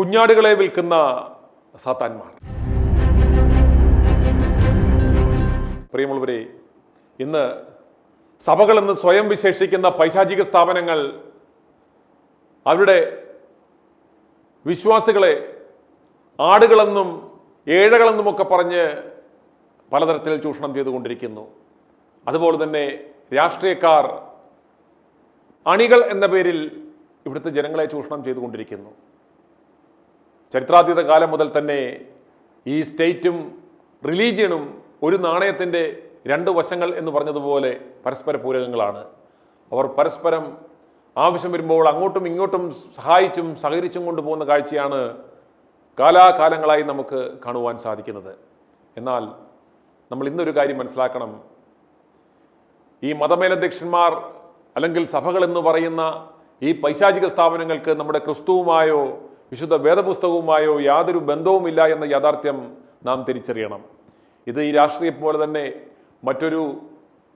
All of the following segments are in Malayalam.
കുഞ്ഞാടുകളെ വിൽക്കുന്ന സാത്താന്മാർ. പ്രിയമുള്ളവരെ, ഇന്ന് സഭകളെന്ന് സ്വയം വിശേഷിക്കുന്ന പൈശാചിക സ്ഥാപനങ്ങൾ അവരുടെ വിശ്വാസികളെ ആടുകളെന്നും ഏഴകളെന്നുമൊക്കെ പറഞ്ഞ് പലതരത്തിൽ ചൂഷണം ചെയ്തുകൊണ്ടിരിക്കുന്നു. അതുപോലെ തന്നെ രാഷ്ട്രീയക്കാർ അണികൾ എന്ന പേരിൽ ഇവിടുത്തെ ജനങ്ങളെ ചൂഷണം ചെയ്തുകൊണ്ടിരിക്കുന്നു. ചരിത്രാതീത കാലം മുതൽ തന്നെ ഈ സ്റ്റേറ്റും റിലീജിയനും ഒരു നാണയത്തിൻ്റെ രണ്ട് വശങ്ങൾ എന്ന് പറഞ്ഞതുപോലെ പരസ്പര പൂരകങ്ങളാണ്. അവർ പരസ്പരം ആവശ്യം വരുമ്പോൾ അങ്ങോട്ടും ഇങ്ങോട്ടും സഹായിച്ചും സഹകരിച്ചും കൊണ്ടുപോകുന്ന കാഴ്ചയാണ് കാലാകാലങ്ങളായി നമുക്ക് കാണുവാൻ സാധിക്കുന്നത്. എന്നാൽ നമ്മൾ ഇന്നൊരു കാര്യം മനസ്സിലാക്കണം. ഈ മതമേലധ്യക്ഷന്മാർ അല്ലെങ്കിൽ സഭകൾ എന്ന് പറയുന്ന ഈ പൈശാചിക സ്ഥാപനങ്ങൾക്ക് നമ്മുടെ ക്രിസ്തുവുമായോ വിശുദ്ധ വേദപുസ്തകവുമായോ യാതൊരു ബന്ധവുമില്ല എന്ന യാഥാർത്ഥ്യം നാം തിരിച്ചറിയണം. ഇത് ഈ രാഷ്ട്രീയം പോലെ തന്നെ മറ്റൊരു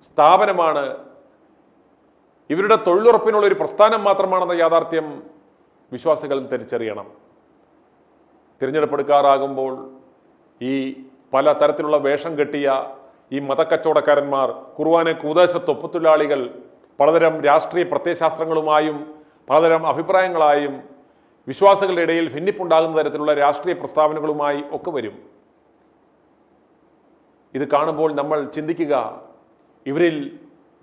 സ്ഥാപനമാണ്, ഇവരുടെ തൊഴിലുറപ്പിനുള്ള ഒരു പ്രസ്ഥാനം മാത്രമാണെന്ന യാഥാർത്ഥ്യം വിശ്വാസികൾ തിരിച്ചറിയണം. തിരഞ്ഞെടുപ്പെടുക്കാറാകുമ്പോൾ ഈ പല തരത്തിലുള്ള വേഷം കെട്ടിയ ഈ മതക്കച്ചവടക്കാരന്മാർ, കുർബാന കൂദേശ തൊപ്പുതൊഴിലാളികൾ പലതരം രാഷ്ട്രീയ പ്രത്യയശാസ്ത്രങ്ങളുമായും പലതരം അഭിപ്രായങ്ങളായും വിശ്വാസികളുടെ ഇടയിൽ ഭിന്നിപ്പുണ്ടാകുന്ന തരത്തിലുള്ള രാഷ്ട്രീയ പ്രസ്താവനകളുമായി ഒക്കെ വരും. ഇത് കാണുമ്പോൾ നമ്മൾ ചിന്തിക്കുക, ഇവരിൽ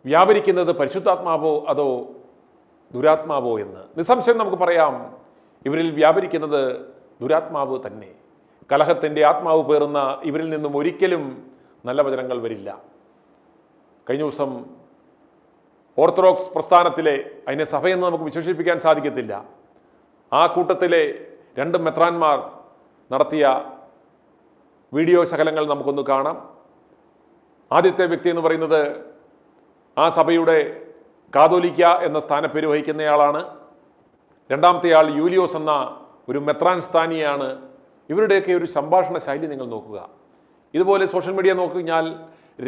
വ്യാപരിക്കുന്നത് പരിശുദ്ധാത്മാവോ അതോ ദുരാത്മാവോ എന്ന്. നിസ്സംശയം നമുക്ക് പറയാം, ഇവരിൽ വ്യാപരിക്കുന്നത് ദുരാത്മാവ് തന്നെ. കലഹത്തിൻ്റെ ആത്മാവ് പേറുന്ന ഇവരിൽ നിന്നും ഒരിക്കലും നല്ല വചനങ്ങൾ വരില്ല. കഴിഞ്ഞ ദിവസം ഓർത്തഡോക്സ് പ്രസ്ഥാനത്തിലെ, അതിനെ സഭയെന്ന് നമുക്ക് വിശേഷിപ്പിക്കാൻ സാധിക്കത്തില്ല, ആ കൂട്ടത്തിലെ രണ്ട് മെത്രാന്മാർ നടത്തിയ വീഡിയോ ശകലങ്ങൾ നമുക്കൊന്ന് കാണാം. ആദ്യത്തെ വ്യക്തി എന്ന് പറയുന്നത് ആ സഭയുടെ കാതോലിക്ക എന്ന സ്ഥാനപ്പേര് വഹിക്കുന്നയാളാണ്. രണ്ടാമത്തെ ആൾ യൂലിയോസ് എന്ന ഒരു മെത്രാൻ സ്ഥാനിയാണ്. ഇവരുടെയൊക്കെ ഒരു സംഭാഷണ ശൈലി നിങ്ങൾ നോക്കുക. ഇതുപോലെ സോഷ്യൽ മീഡിയ നോക്കിക്കഴിഞ്ഞാൽ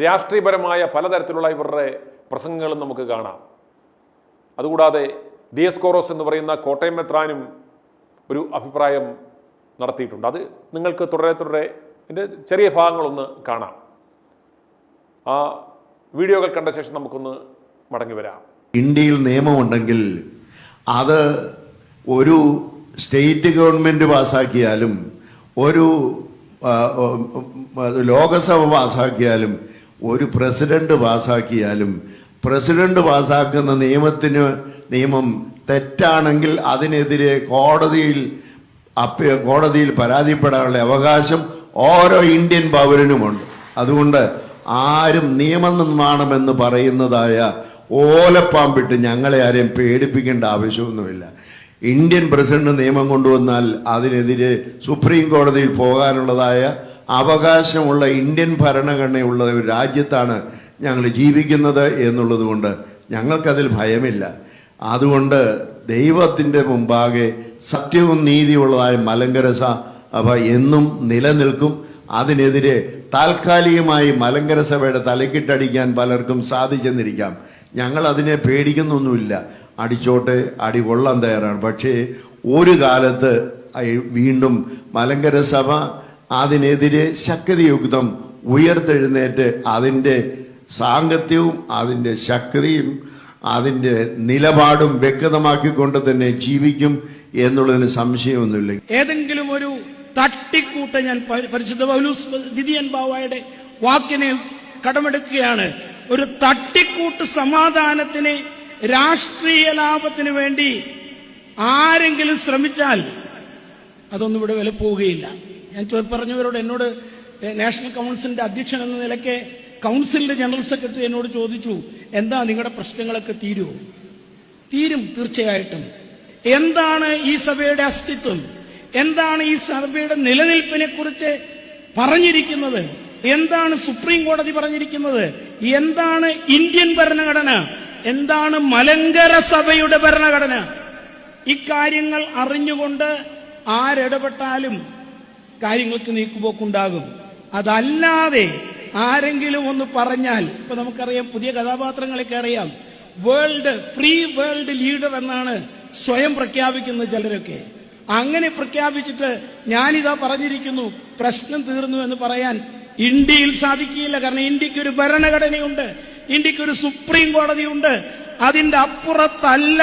രാഷ്ട്രീയപരമായ പലതരത്തിലുള്ള ഇവരുടെ പ്രസംഗങ്ങളും നമുക്ക് കാണാം. അതുകൂടാതെ ദിയസ്കോറോസ് എന്ന് പറയുന്ന കോട്ടയം മെത്രാനും ഒരു അഭിപ്രായം നടത്തിയിട്ടുണ്ട്. അത് നിങ്ങൾക്ക് തുടരെ ഇതിൻ്റെ ചെറിയ ഭാഗങ്ങളൊന്ന് കാണാം. ആ വീഡിയോകൾ കണ്ട ശേഷം നമുക്കൊന്ന് മടങ്ങി വരാം. ഇന്ത്യയിൽ നിയമമുണ്ടെങ്കിൽ അത് ഒരു സ്റ്റേറ്റ് ഗവൺമെൻറ് പാസ്സാക്കിയാലും ഒരു ലോകസഭ പാസ്സാക്കിയാലും ഒരു പ്രസിഡന്റ് പാസ്സാക്കിയാലും പ്രസിഡന്റ് പാസ്സാക്കുന്ന നിയമം തെറ്റാണെങ്കിൽ അതിനെതിരെ കോടതിയിൽ പരാതിപ്പെടാനുള്ള അവകാശം ഓരോ ഇന്ത്യൻ പൗരനുമുണ്ട്. അതുകൊണ്ട് ആരും നിയമനിർമ്മാണമെന്ന് പറയുന്നതായ ഓലപ്പാമ്പിട്ട് ഞങ്ങളെ ആരെയും പേടിപ്പിക്കേണ്ട ആവശ്യമൊന്നുമില്ല. ഇന്ത്യൻ പ്രസിഡന്റ് നിയമം കൊണ്ടുവന്നാൽ അതിനെതിരെ സുപ്രീം കോടതിയിൽ പോകാനുള്ളതായ അവകാശമുള്ള ഇന്ത്യൻ ഭരണഘടനയുള്ള ഒരു രാജ്യത്താണ് ഞങ്ങൾ ജീവിക്കുന്നത് എന്നുള്ളത് കൊണ്ട് ഞങ്ങൾക്കതിൽ ഭയമില്ല. അതുകൊണ്ട് ദൈവത്തിൻ്റെ മുമ്പാകെ സത്യവും നീതിയുള്ളതായ മലങ്കര സഭ എന്നും നിലനിൽക്കും. അതിനെതിരെ താൽക്കാലികമായി മലങ്കര സഭയുടെ തലക്കിട്ടടിക്കാൻ പലർക്കും സാധിച്ചെന്നിരിക്കാം. ഞങ്ങൾ അതിനെ പേടിക്കുന്നൊന്നുമില്ല. അടിച്ചോട്ടെ, അടി കൊള്ളാൻ തയ്യാറാണ്. പക്ഷേ ഒരു കാലത്ത് വീണ്ടും മലങ്കര സഭ അതിനെതിരെ ശക്തിയുക്തം ഉയർത്തെഴുന്നേറ്റ് അതിൻ്റെ സാങ്കത്യവും അതിൻ്റെ ശക്തിയും അതിൻ്റെ നിലപാടും വ്യക്തമാക്കിക്കൊണ്ട് തന്നെ ജീവിക്കും എന്നുള്ളതിന് സംശയമൊന്നുമില്ല. ഏതെങ്കിലും ഒരു തട്ടിക്കൂട്ട്, ഞാൻ പരിശുദ്ധ പൗലോസ് ദിദിയൻ ബാവായുടെ വാക്കിനെ കടമെടുക്കുകയാണ്, ഒരു തട്ടിക്കൂട്ട് സമാധാനത്തിന് രാഷ്ട്രീയ ലാഭത്തിന് വേണ്ടി ആരെങ്കിലും ശ്രമിച്ചാൽ അതൊന്നും ഇവിടെ വില പോവുകയില്ല. ഞാൻ പറഞ്ഞവരോട്, എന്നോട് നാഷണൽ കൗൺസിലിന്റെ അധ്യക്ഷൻ എന്ന നിലയ്ക്ക് കൗൺസിലിന്റെ ജനറൽ സെക്രട്ടറി എന്നോട് ചോദിച്ചു, എന്താ നിങ്ങളുടെ പ്രശ്നങ്ങളൊക്കെ തീരുമോ? തീരും, തീർച്ചയായിട്ടും. എന്താണ് ഈ സഭയുടെ അസ്തിത്വം? എന്താണ് ഈ സഭയുടെ നിലനിൽപ്പിനെ കുറിച്ച് പറഞ്ഞിരിക്കുന്നത്? എന്താണ് സുപ്രീം കോടതി പറഞ്ഞിരിക്കുന്നത്? എന്താണ് ഇന്ത്യൻ ഭരണഘടന? എന്താണ് മലങ്കര സഭയുടെ ഭരണഘടന? ഇക്കാര്യങ്ങൾ അറിഞ്ഞുകൊണ്ട് ആരിടപെട്ടാലും കാര്യങ്ങൾക്ക് നീക്കുപോക്കുണ്ടാകും. അതല്ലാതെ ആരെങ്കിലും ഒന്ന് പറഞ്ഞാൽ, ഇപ്പൊ നമുക്കറിയാം, പുതിയ കഥാപാത്രങ്ങളൊക്കെ അറിയാം, ഫ്രീ വേൾഡ് ലീഡർ എന്നാണ് സ്വയം പ്രഖ്യാപിക്കുന്നത് ചിലരൊക്കെ. അങ്ങനെ പ്രഖ്യാപിച്ചിട്ട് ഞാനിതാ പറഞ്ഞിരിക്കുന്നു പ്രശ്നം തീർന്നു എന്ന് പറയാൻ ഇന്ത്യയിൽ സാധിക്കുകയില്ല. കാരണം ഇന്ത്യക്ക് ഒരു ഭരണഘടനയുണ്ട്, ഇന്ത്യക്ക് ഒരു സുപ്രീം കോടതിയുണ്ട്. അതിന്റെ അപ്പുറത്തല്ല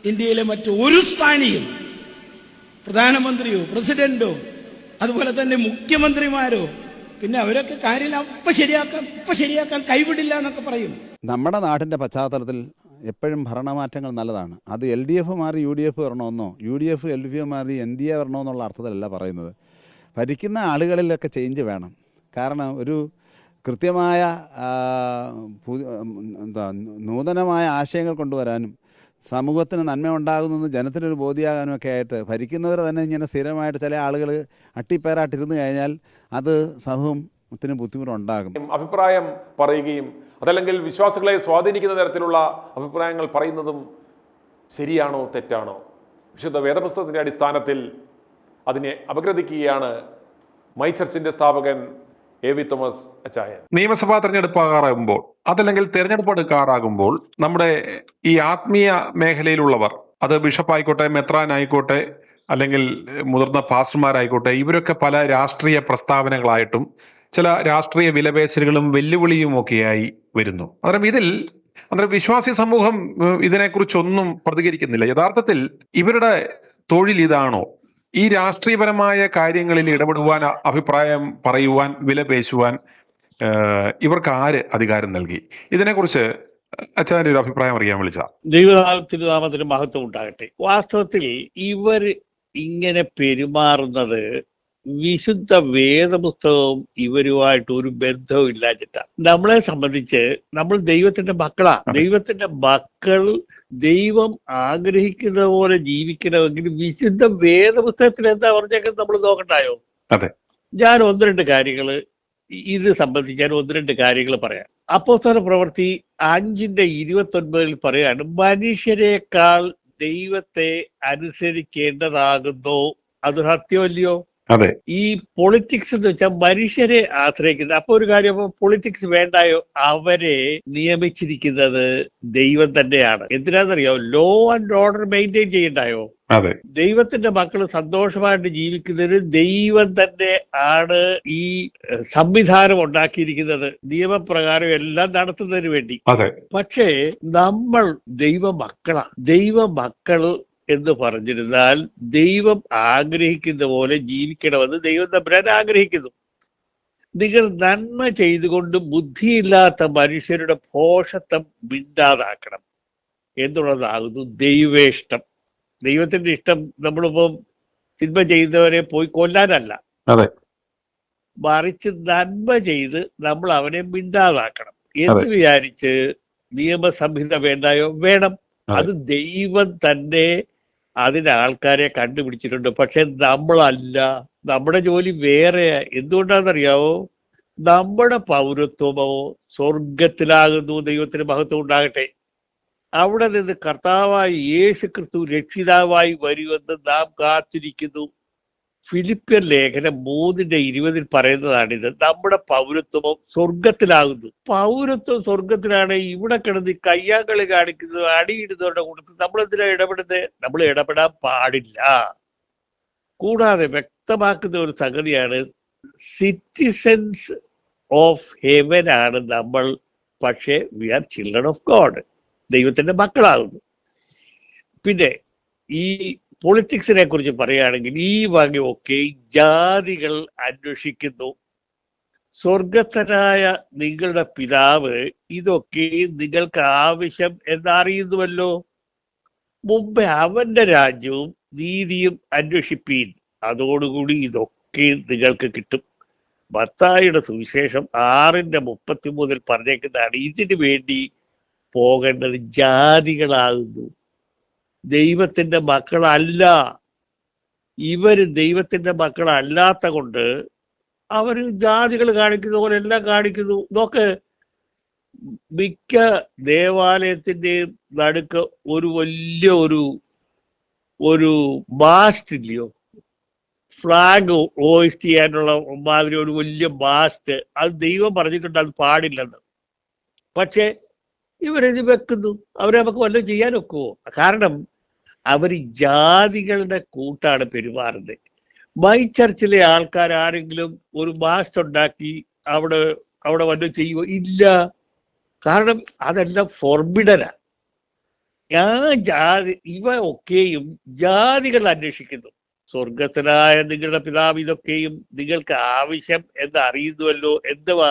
ഇന്ത്യയിലെ മറ്റു ഒരു സ്ഥാനിയും, പ്രധാനമന്ത്രിയോ പ്രസിഡന്റോ അതുപോലെ തന്നെ മുഖ്യമന്ത്രിമാരോ, പിന്നെ അവരൊക്കെ കാര്യം ഇപ്പൊ ശരിയാക്കാൻ കൈവിടില്ല എന്നൊക്കെ പറയും. നമ്മുടെ നാടിൻ്റെ പശ്ചാത്തലത്തിൽ എപ്പോഴും ഭരണമാറ്റങ്ങൾ നല്ലതാണ്. അത് LDF മാറി UDF വരണമെന്നോ UDF LDF മാറി NDA വരണമെന്നുള്ള അർത്ഥത്തിലല്ല പറയുന്നത്. ഭരിക്കുന്ന ആളുകളിലൊക്കെ ചേഞ്ച് വേണം. കാരണം ഒരു കൃത്യമായ നൂതനമായ ആശയങ്ങൾ കൊണ്ടുവരാനും സമൂഹത്തിന് നന്മ ഉണ്ടാകുന്നത് ജനത്തിനൊരു ബോധ്യമാകാനും ഒക്കെ ആയിട്ട് ഭരിക്കുന്നവർ തന്നെ ഇങ്ങനെ സ്ഥിരമായിട്ട് ചില ആളുകൾ അട്ടിപ്പേരായിട്ടിരുന്നു കഴിഞ്ഞാൽ അത് സമൂഹത്തിന് ബുദ്ധിമുട്ടുണ്ടാകും. അഭിപ്രായം പറയുകയും അതല്ലെങ്കിൽ വിശ്വാസികളെ സ്വാധീനിക്കുന്ന തരത്തിലുള്ള അഭിപ്രായങ്ങൾ പറയുന്നതും ശരിയാണോ തെറ്റാണോ? വിശുദ്ധ വേദപുസ്തകത്തിൻ്റെ അടിസ്ഥാനത്തിൽ അതിനെ അപഗ്രഥിക്കുകയാണ് മൈ ചർച്ചിന്റെ സ്ഥാപകൻ A.V. തോമസ് അച്ചായൻ. നിയമസഭാ തെരഞ്ഞെടുപ്പ് ആകാറാകുമ്പോൾ അതല്ലെങ്കിൽ തെരഞ്ഞെടുപ്പ് എടുക്കാറാകുമ്പോൾ നമ്മുടെ ഈ ആത്മീയ മേഖലയിലുള്ളവർ, അത് ബിഷപ്പ് ആയിക്കോട്ടെ, മെത്രാൻ ആയിക്കോട്ടെ, അല്ലെങ്കിൽ മുതിർന്ന പാസ്റ്റർമാരായിക്കോട്ടെ, ഇവരൊക്കെ പല രാഷ്ട്രീയ പ്രസ്താവനകളായിട്ടും ചില രാഷ്ട്രീയ വിലപേശലുകളും വെല്ലുവിളിയും ഒക്കെയായി വരുന്നു. അന്നേരം വിശ്വാസി സമൂഹം ഇതിനെക്കുറിച്ചൊന്നും പ്രതികരിക്കുന്നില്ല. യഥാർത്ഥത്തിൽ ഇവരുടെ തൊഴിൽ ഇതാണോ? ഈ രാഷ്ട്രീയപരമായ കാര്യങ്ങളിൽ ഇടപെടുവാൻ, അഭിപ്രായം പറയുവാൻ, വിലപേശുവാൻ ഇവർക്ക് ആര് അധികാരം നൽകി? ഇതിനെക്കുറിച്ച് അച്ഛൻ്റെ ഒരു അഭിപ്രായം അറിയാൻ വിളിച്ച. ദൈവനാമത്തിന് മഹത്വം ഉണ്ടാകട്ടെ. വാസ്തവത്തിൽ ഇവർ ഇങ്ങനെ പെരുമാറുന്നത് വിശുദ്ധ വേദപുസ്തകവും ഇവരുമായിട്ട് ഒരു ബന്ധവും ഇല്ലാച്ചിട്ടാണ്. നമ്മളെ സംബന്ധിച്ച് നമ്മൾ ദൈവത്തിന്റെ മക്കളാ. ദൈവത്തിന്റെ മക്കൾ ദൈവം ആഗ്രഹിക്കുന്ന പോലെ ജീവിക്കണമെങ്കിൽ വിശുദ്ധ വേദപുസ്തകത്തിൽ എന്താ പറഞ്ഞേക്കുന്നത് നമ്മൾ നോക്കണ്ടായോ? അതെ, ഞാൻ ഒന്ന് രണ്ട് കാര്യങ്ങൾ ഇത് സംബന്ധിച്ച് പറയാം. അപ്പോസ്തല പ്രവൃത്തി 5:29 പറയാണ്, മനുഷ്യരെക്കാൾ ദൈവത്തെ അനുസരിക്കേണ്ടതാകുന്നു. അത് സത്യമല്ലയോ? അതെ. ഈ പൊളിറ്റിക്സ് എന്ന് വെച്ചാൽ മനുഷ്യരെ ആശ്രയിക്കുന്നത്. അപ്പൊ ഒരു കാര്യം, പൊളിറ്റിക്സ് വേണ്ടായോ? അവരെ നിയമിച്ചിരിക്കുന്നത് ദൈവം തന്നെയാണ്. എന്തിനാണെന്നറിയോ? ലോ ആൻഡ് ഓർഡർ മെയിൻറ്റെയിൻ ചെയ്യണ്ടായോ? അതെ. ദൈവത്തിന്റെ മക്കൾ സന്തോഷമായിട്ട് ജീവിക്കുന്നതിന് ദൈവം തന്നെ ആണ് ഈ സംവിധാനം ഉണ്ടാക്കിയിരിക്കുന്നത്, നിയമപ്രകാരം എല്ലാം നടത്തുന്നതിന് വേണ്ടി. അതെ. പക്ഷേ നമ്മൾ ദൈവമക്കൾ എന്ന് പറഞ്ഞിരുന്നാൽ ദൈവം ആഗ്രഹിക്കുന്ന പോലെ ജീവിക്കണമെന്ന് ദൈവം തമ്പുരാൻ ആഗ്രഹിക്കുന്നു. നിങ്ങൾ നന്മ ചെയ്തുകൊണ്ട് ബുദ്ധിയില്ലാത്ത മനുഷ്യരുടെ ഭോഷത്വം മിണ്ടാതാക്കണം എന്നുള്ളതാകുന്നു ദൈവേഷ്ടം. ദൈവത്തിന്റെ ഇഷ്ടം നമ്മളിപ്പം സിനിമ ചെയ്യുന്നവരെ പോയി കൊല്ലാനല്ല, മറിച്ച് നന്മ ചെയ്ത് നമ്മൾ അവനെ മിണ്ടാതാക്കണം എന്ന് വിചാരിച്ച് നിയമസംഹിത വേണ്ടായോ? വേണം. അത് ദൈവം തന്നെ അതിന് ആൾക്കാരെ കണ്ടുപിടിച്ചിട്ടുണ്ട്. പക്ഷെ നമ്മളല്ല, നമ്മുടെ ജോലി വേറെ. എന്തുകൊണ്ടാണെന്നറിയാവോ? നമ്മുടെ പൗരത്വമോ സ്വർഗത്തിലാകുന്നു. ദൈവത്തിന് മഹത്വം ഉണ്ടാകട്ടെ. അവിടെ നിന്ന് കർത്താവായി യേശു ക്രിസ്തു രക്ഷിതാവായി വരുമെന്ന് നാം കാത്തിരിക്കുന്നു. ഫിലിപ്പിയർ ലേഖനം 3:20 പറയുന്നതാണിത്. നമ്മുടെ പൗരത്വമോ സ്വർഗത്തിലാകുന്നു. പൗരത്വം സ്വർഗത്തിലാണ്. ഇവിടെ കിടന്ന് കയ്യാങ്കളി കാണിക്കുന്നത്, അടിയിടുന്നവരുടെ കൂട്ടത്തിൽ നമ്മൾ എന്തിനാ ഇടപെടുന്നത്? നമ്മൾ ഇടപെടാൻ പാടില്ല. കൂടാതെ വ്യക്തമാക്കുന്ന ഒരു സംഗതിയാണ്, സിറ്റിസൺസ് ഓഫ് ഹെവൻ ആണ് നമ്മൾ, പക്ഷേ we are children of God, ദൈവത്തിന്റെ മക്കളാകുന്നു. പിന്നെ ഈ പൊളിറ്റിക്സിനെ കുറിച്ച് പറയുകയാണെങ്കിൽ ഈ വകയൊക്കെ ജാതികൾ അന്വേഷിക്കുന്നു. സ്വർഗസ്ഥനായ നിങ്ങളുടെ പിതാവ് ഇതൊക്കെ നിങ്ങൾക്ക് ആവശ്യം എന്നറിയുന്നുവല്ലോ. മുമ്പേ അവന്റെ രാജ്യവും നീതിയും അന്വേഷിപ്പീൻ, അതോടുകൂടി ഇതൊക്കെ നിങ്ങൾക്ക് കിട്ടും. മത്തായിയുടെ സുവിശേഷം 6:33 പറഞ്ഞേക്കുന്നതാണ്, ഇതിനു വേണ്ടി പോകേണ്ടത് ജാതികളാകുന്നു, ദൈവത്തിന്റെ മക്കളല്ല. ഇവര് ദൈവത്തിന്റെ മക്കളല്ലാത്ത കൊണ്ട് അവര് ജാതികൾ കാണിക്കുന്ന പോലെ എല്ലാം കാണിക്കുന്നു. നോക്ക്, മിക്ക ദേവാലയത്തിന്റെയും നടുക്ക് ഒരു വലിയ ഒരു മാസ്റ്റ് ഇല്ലയോ? ഫ്ലാഗ് ഹോയിസ്റ്റ് ചെയ്യാനുള്ള മാതിരി ഒരു വലിയ മാസ്റ്റ്. അത് ദൈവം പറഞ്ഞിട്ടുണ്ട് അത് പാടില്ലെന്ന്. പക്ഷെ ഇവരിത് വെക്കുന്നു. അവരെ നമുക്ക് വല്ലതും ചെയ്യാൻ ഒക്കുമോ? കാരണം അവർ ജാതികളുടെ കൂട്ടാണ് പെരുമാറുന്നത്. മൈ ചർച്ചിലെ ആൾക്കാർ ആരെങ്കിലും ഒരു മാസ്റ്റ് ഉണ്ടാക്കി അവിടെ അവിടെ വല്ലതും ചെയ്യുമോ? ഇല്ല. കാരണം അതെല്ലാം ഫോർബിഡനാ. ഇവ ഒക്കെയും ജാതികൾ അന്വേഷിക്കുന്നു. സ്വർഗത്തിലായ നിങ്ങളുടെ പിതാവ് ഇതൊക്കെയും നിങ്ങൾക്ക് ആവശ്യം എന്ന് അറിയുന്നുവല്ലോ. എന്തുവാ?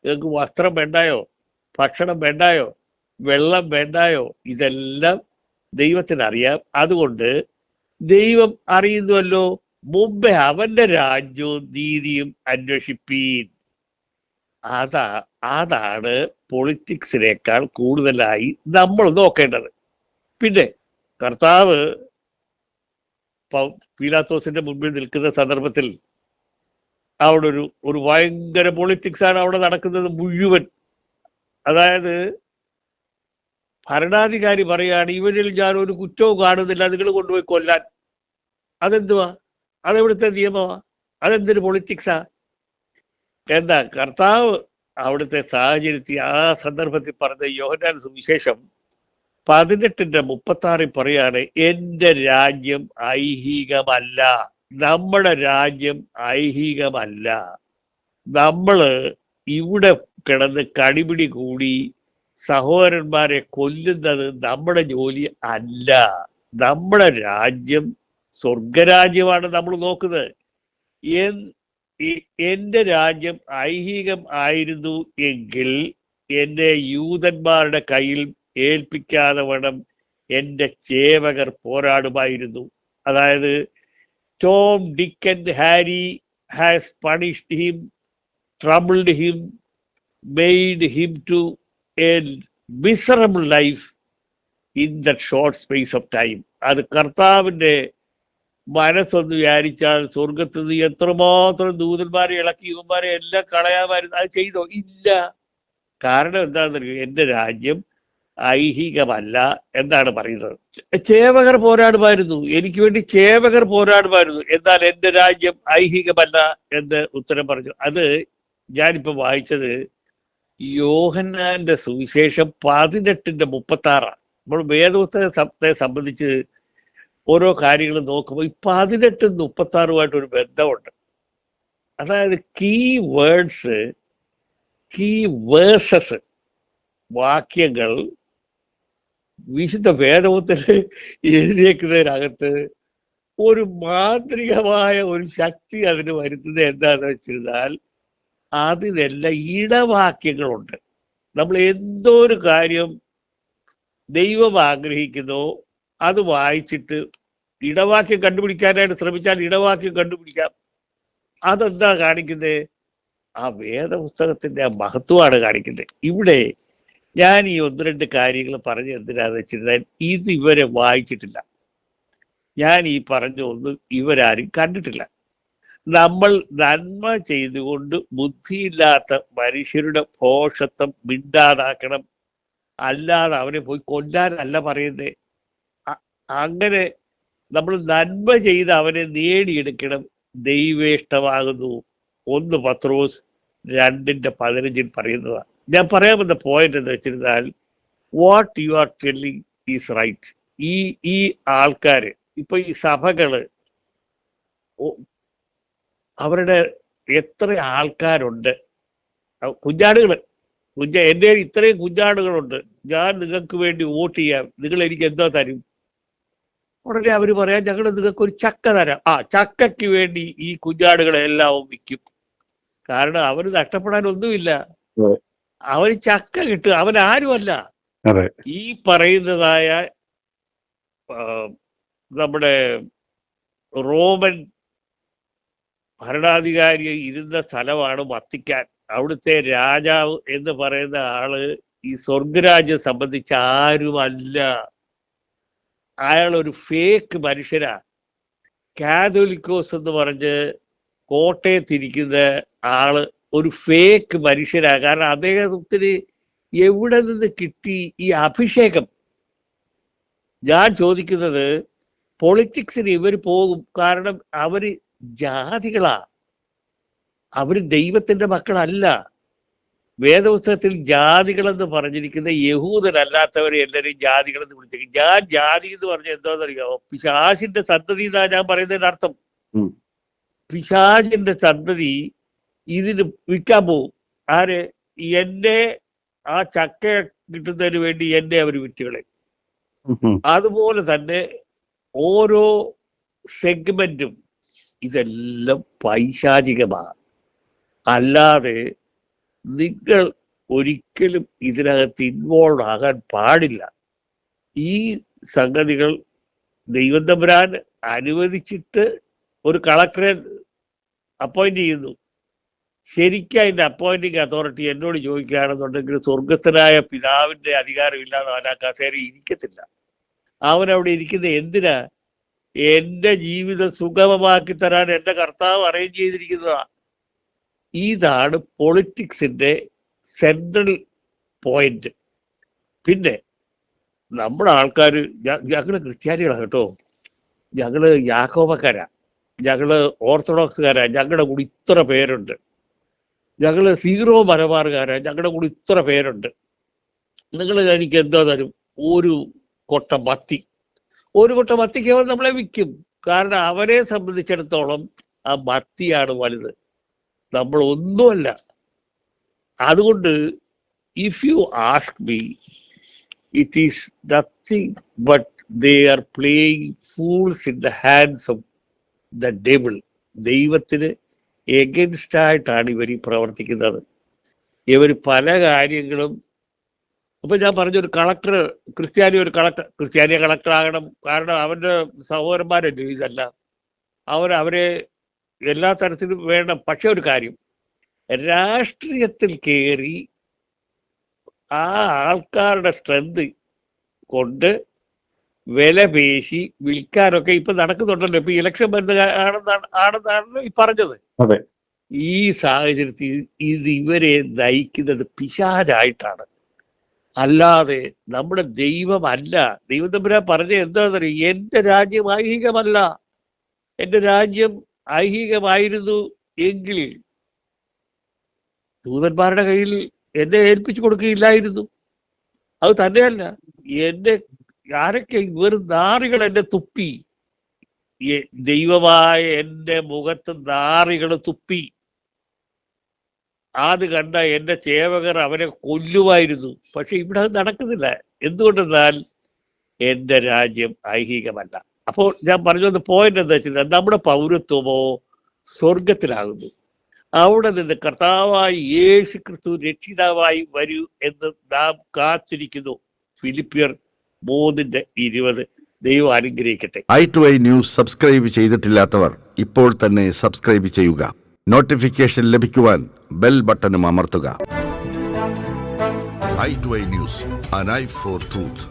നിങ്ങൾക്ക് വസ്ത്രം വേണ്ടായോ? ഭക്ഷണം വേണ്ടായോ? വെള്ളം വേണ്ടായോ? ഇതെല്ലാം ദൈവത്തിന് അറിയാം. അതുകൊണ്ട് ദൈവം അറിയുന്നുവല്ലോ, മുമ്പേ അവന്റെ രാജ്യവും നീതിയും അന്വേഷിപ്പീൻ. അതാണ് പൊളിറ്റിക്സിനേക്കാൾ കൂടുതലായി നമ്മൾ നോക്കേണ്ടത്. പിന്നെ കർത്താവ് പീലാത്തോസിന്റെ മുമ്പിൽ നിൽക്കുന്ന സന്ദർഭത്തിൽ അവിടെ ഒരു ഭയങ്കര പൊളിറ്റിക്സ് ആണ് അവിടെ നടക്കുന്നത് മുഴുവൻ. അതായത് ഭരണാധികാരി പറയാണ്, ഇവരിൽ ഞാൻ ഒരു കുറ്റവും കാണുന്നില്ല, നിങ്ങൾ കൊണ്ടുപോയി കൊല്ലാൻ. അതെന്തുവാ? അതെവിടുത്തെ നിയമമാ? അതെന്തൊരു പൊളിറ്റിക്സാ? എന്താ കർത്താവ് അവിടുത്തെ സാഹചര്യത്തിൽ ആ സന്ദർഭത്തിൽ പറഞ്ഞ യോഹന്നാൻ സുവിശേഷം 18:36 പറയാണ്, എന്റെ രാജ്യം ഐഹികമല്ല. നമ്മുടെ രാജ്യം ഐഹികമല്ല. നമ്മള് ഇവിടെ കിടന്ന് കടിപിടി കൂടി സഹോദരന്മാരെ കൊല്ലുന്നത് നമ്മുടെ ജോലി അല്ല. നമ്മുടെ രാജ്യം സ്വർഗരാജ്യമാണ് നമ്മൾ നോക്കുന്നത്. എന്റെ രാജ്യം ഐഹികം ആയിരുന്നു എങ്കിൽ എന്റെ യൂതന്മാരുടെ കയ്യിൽ ഏൽപ്പിക്കാതെ വേണം എന്റെ സേവകർ പോരാടുമായിരുന്നു. അതായത് Tom, Dick and Harry has punished him, troubled him, made him to a miserable life in the short space of time. അത് കർത്താവിന്റെ മനസ്സൊന്ന് വിചാരിച്ചാൽ സ്വർഗത്തിൽ നിന്ന് എത്രമാത്രം ദൂതന്മാരെ ഇളക്കി ഇവന്മാരെ എല്ലാം കളയാമായിരുന്നു. അത് ചെയ്തോ? ഇല്ല. കാരണം എന്താണെന്നറിയോ? എന്റെ രാജ്യം ഐഹികമല്ല എന്നാണ് പറയുന്നത്. ചേവകർ പോരാടുമായിരുന്നു, എനിക്ക് വേണ്ടി ചേവകർ പോരാടുമായിരുന്നു, എന്നാൽ എന്റെ രാജ്യം ഐഹികമല്ല എന്ന് ഉത്തരം പറഞ്ഞു. അത് ഞാനിപ്പോ വായിച്ചത് യോഹന്നാന്റെ സുവിശേഷം 18:36. നമ്മൾ വേദപുസ്തകത്തെ സംബന്ധിച്ച് ഓരോ കാര്യങ്ങൾ നോക്കുമ്പോൾ ഈ 18-36 ഒരു ബന്ധമുണ്ട്. അതായത് കീ വേർഡ്സ്, കീ വേഴ്സസ്, വാക്യങ്ങൾ വിശുദ്ധ വേദപുസ്തകത്തിൽ എഴുതിയേക്കുന്നതിനകത്ത് ഒരു മാന്ത്രികമായ ഒരു ശക്തി അതിന് വരുന്നത് എന്താണെന്ന് വെച്ചിരുന്നാൽ അതിനെല്ലാം ഇടവാക്യങ്ങളുണ്ട്. നമ്മൾ എന്തോ ഒരു കാര്യം ദൈവം ആഗ്രഹിക്കുന്നോ അത് വായിച്ചിട്ട് ഇടവാക്യം കണ്ടുപിടിക്കാനായിട്ട് ശ്രമിച്ചാൽ ഇടവാക്യം കണ്ടുപിടിക്കാം. അതെന്താ കാണിക്കുന്നത്? ആ വേദപുസ്തകത്തിന്റെ ആ മഹത്വമാണ് കാണിക്കുന്നത്. ഇവിടെ ഞാൻ ഈ 1-2 കാര്യങ്ങൾ പറഞ്ഞ് എന്തിനാന്ന് വെച്ചിരുന്നാൽ ഇത് ഇവരെ വായിച്ചിട്ടില്ല. ഞാൻ ഈ പറഞ്ഞൊന്നും ഇവരാരും കണ്ടിട്ടില്ല. നമ്മൾ നന്മ ചെയ്തുകൊണ്ട് ബുദ്ധിയില്ലാത്ത മനുഷ്യരുടെ ഭോഷത്വം മിണ്ടാതാക്കണം, അല്ലാതെ അവനെ പോയി കൊല്ലാനല്ല പറയുന്നേ. അങ്ങനെ നമ്മൾ നന്മ ചെയ്ത് അവനെ നേടിയെടുക്കണം, ദൈവേഷ്ടമാകുന്നു. 1 പത്രോസ് 2:15 പറയുന്നതാണ്. ഞാൻ പറയാൻ വന്ന പോയിന്റ് എന്ന് വെച്ചിരുന്നാൽ what you are telling is right. ഈ ആൾക്കാര് ഇപ്പൊ ഈ സഭകള് അവരുടെ എത്ര ആൾക്കാരുണ്ട്, കുഞ്ഞാടുകള്, എൻ്റെ ഇത്രയും കുഞ്ഞാടുകളുണ്ട്, ഞാൻ നിങ്ങൾക്ക് വേണ്ടി വോട്ട് ചെയ്യാം, നിങ്ങൾ എനിക്ക് എന്തോ തരും? ഉടനെ അവര് പറയാം, ഞങ്ങൾ നിങ്ങൾക്ക് ഒരു ചക്ക തരാം. ചക്കയ്ക്ക് വേണ്ടി ഈ കുഞ്ഞാടുകളെ എല്ലാം വിൽക്കും. കാരണം അവന് നഷ്ടപ്പെടാൻ ഒന്നുമില്ല, അവന് ചക്ക കിട്ടും, അവൻ ആരുമല്ല. ഈ പറയുന്നതായ നമ്മുടെ റോമൻ ഭരണാധികാരി ഇരുന്ന സ്ഥലമാണ് വത്തിക്കാൻ. അവിടുത്തെ രാജാവ് എന്ന് പറയുന്ന ആള് ഈ സ്വർഗരാജ്യം സംബന്ധിച്ച് ആരുമല്ല. അയാൾ ഒരു ഫേക്ക് മനുഷ്യനാ. കാതോലിക്കോസ് എന്ന് പറഞ്ഞ് കോട്ടയത്തിരിക്കുന്ന ആള് ഒരു ഫേക്ക് മനുഷ്യനാ. കാരണം അദ്ദേഹത്തിന് എവിടെ നിന്ന് കിട്ടി ഈ അഭിഷേകം? ഞാൻ ചോദിക്കുന്നത്, പൊളിറ്റിക്സിന് ഇവർ പോകും, കാരണം അവര് ജാതികളാ, അവര് ദൈവത്തിന്റെ മക്കളല്ല. വേദപുസ്തകത്തിൽ ജാതികളെന്ന് പറഞ്ഞിരിക്കുന്ന യഹൂദരല്ലാത്തവരെ എല്ലാവരെയും ജാതികളെന്ന് വിളിച്ചേക്കും. ഞാൻ ജാതി എന്ന് പറഞ്ഞ എന്താണെന്നറിയാമോ? പിശാചിന്റെ സന്തതി എന്നാ ഞാൻ പറയുന്നതിന്റെ അർത്ഥം. പിശാചിന്റെ സന്തതി ഇതിന് വിൽക്കാൻ പോവും. ആര്? എന്നെ ആ ചക്ക കിട്ടുന്നതിന് വേണ്ടി എന്നെ അവർ വിറ്റുകളെ. അതുപോലെ തന്നെ ഓരോ സെഗ്മെന്റും ഇതെല്ലാം പൈശാചികമാണ്. അല്ലാതെ നിങ്ങൾ ഒരിക്കലും ഇതിനകത്ത് ഇൻവോൾവ് ആകാൻ പാടില്ല. ഈ സംഗതികൾ ദൈവം തമ്പുരാൻ അനുവദിച്ചിട്ട് ഒരു കളക്ടറെ അപ്പോയിന്റ് ചെയ്യുന്നു. ശരിക്കും അതിന്റെ അപ്പോയിന്റിങ് അതോറിറ്റി എന്നോട് ചോദിക്കുകയാണെന്നുണ്ടെങ്കിൽ സ്വർഗസ്ഥനായ പിതാവിന്റെ അധികാരം ഇല്ലാതെ അവൻ ആ കസേര ഇരിക്കത്തില്ല. അവൻ അവിടെ ഇരിക്കുന്നത് എന്തിനാ? എന്റെ ജീവിതം സുഗമമാക്കി തരാൻ എന്റെ കർത്താവ് അറേഞ്ച് ചെയ്തിരിക്കുന്നതാ. ഇതാണ് പൊളിറ്റിക്സിന്റെ സെൻട്രൽ പോയിന്റ്. പിന്നെ നമ്മുടെ ആൾക്കാർ, ഞങ്ങള് ക്രിസ്ത്യാനികളാണ് കേട്ടോ, ഞങ്ങള് യാക്കോബക്കാരാ, ഞങ്ങള് ഓർത്തഡോക്സുകാരാ, ഞങ്ങളുടെ കൂടെ ഇത്ര പേരുണ്ട്, ഞങ്ങള് സീറോ മലബാറുകാരാ, ഞങ്ങളുടെ കൂടെ ഇത്ര പേരുണ്ട്. നിങ്ങൾ എനിക്ക് എന്താ തരും? ഒരു കൊട്ട മത്തി. ഒരു കൊട്ട മത്തിക്ക് അവർ നമ്മളെ വിൽക്കും. കാരണം അവരെ സംബന്ധിച്ചിടത്തോളം ആ മത്തിയാണ് വലുത്, നമ്മൾ ഒന്നുമല്ല. അതുകൊണ്ട് if you ask me, it is nothing but they are playing fools in the hands of the devil. ദൈവത്തിന് എഗൻസ്റ്റ് ആയിട്ടാണ് ഇവർ പ്രവർത്തിക്കുന്നത്. ഇവർ പല കാര്യങ്ങളും, ഇപ്പൊ ഞാൻ പറഞ്ഞൊരു കളക്ടർ, ക്രിസ്ത്യാനിയെ കളക്ടർ ആകണം, കാരണം അവന്റെ സഹോദരന്മാരല്ലേ ഇതല്ല, അവരെ എല്ലാ തരത്തിലും വേണം. പക്ഷെ ഒരു കാര്യം, രാഷ്ട്രീയത്തിൽ കയറി ആ ആൾക്കാരുടെ സ്ട്രെങ്ത് കൊണ്ട് വില പേശി വിൽക്കാനൊക്കെ ഇപ്പൊ നടക്കുന്നുണ്ടല്ലോ. ഇപ്പൊ ഇലക്ഷൻ വരുന്ന ആണെന്നാണ് ഈ പറഞ്ഞത്. ഈ സാഹചര്യത്തിൽ ഇത് ഇവരെ നയിക്കുന്നത് പിശാചായിട്ടാണ്, അല്ലാതെ നമ്മുടെ ദൈവമല്ല. ദൈവം തമ്പുരാൻ പറഞ്ഞ എന്താണെന്നറിയാം? എന്റെ രാജ്യം ഐഹികമല്ല. എന്റെ രാജ്യം ഐഹികമായിരുന്നു എങ്കിൽ ദൂതന്മാരുടെ കയ്യിൽ എന്നെ ഏൽപ്പിച്ചു കൊടുക്കുകയില്ലായിരുന്നു. അത് തന്നെയല്ല, എന്നെ ആരൊക്കെ വെറും നാറികൾ എന്നെ തുപ്പി, ദൈവമായ എന്റെ മുഖത്ത് നാറികൾ തുപ്പി. അത് കണ്ട എന്റെ സേവകർ അവനെ കൊല്ലുമായിരുന്നു. പക്ഷെ ഇവിടെ അത് നടക്കുന്നില്ല. എന്തുകൊണ്ടെന്നാൽ എന്റെ രാജ്യം ഐഹികമല്ല. അപ്പോൾ ഞാൻ പറഞ്ഞത് പോയിന്റ് എന്താ വെച്ചാൽ, നമ്മുടെ പൗരത്വമോ സ്വർഗത്തിലാകുന്നു. അവിടെ നിന്ന് കർത്താവായി യേശു ക്രിസ്തു രക്ഷിതാവായി വരൂ എന്ന് നാം കാത്തിരിക്കുന്നു. ഫിലിപ്പിയർ 3:20. ദൈവം അനുഗ്രഹിക്കട്ടെ. i2i ന്യൂസ് സബ്സ്ക്രൈബ് ചെയ്തിട്ടില്ലാത്തവർ ഇപ്പോൾ തന്നെ സബ്സ്ക്രൈബ് ചെയ്യുക. നോട്ടിഫിക്കേഷൻ ലഭിക്കുവാൻ ബെൽ ബട്ടണും അമർത്തുക. i2i news, an eye for truth.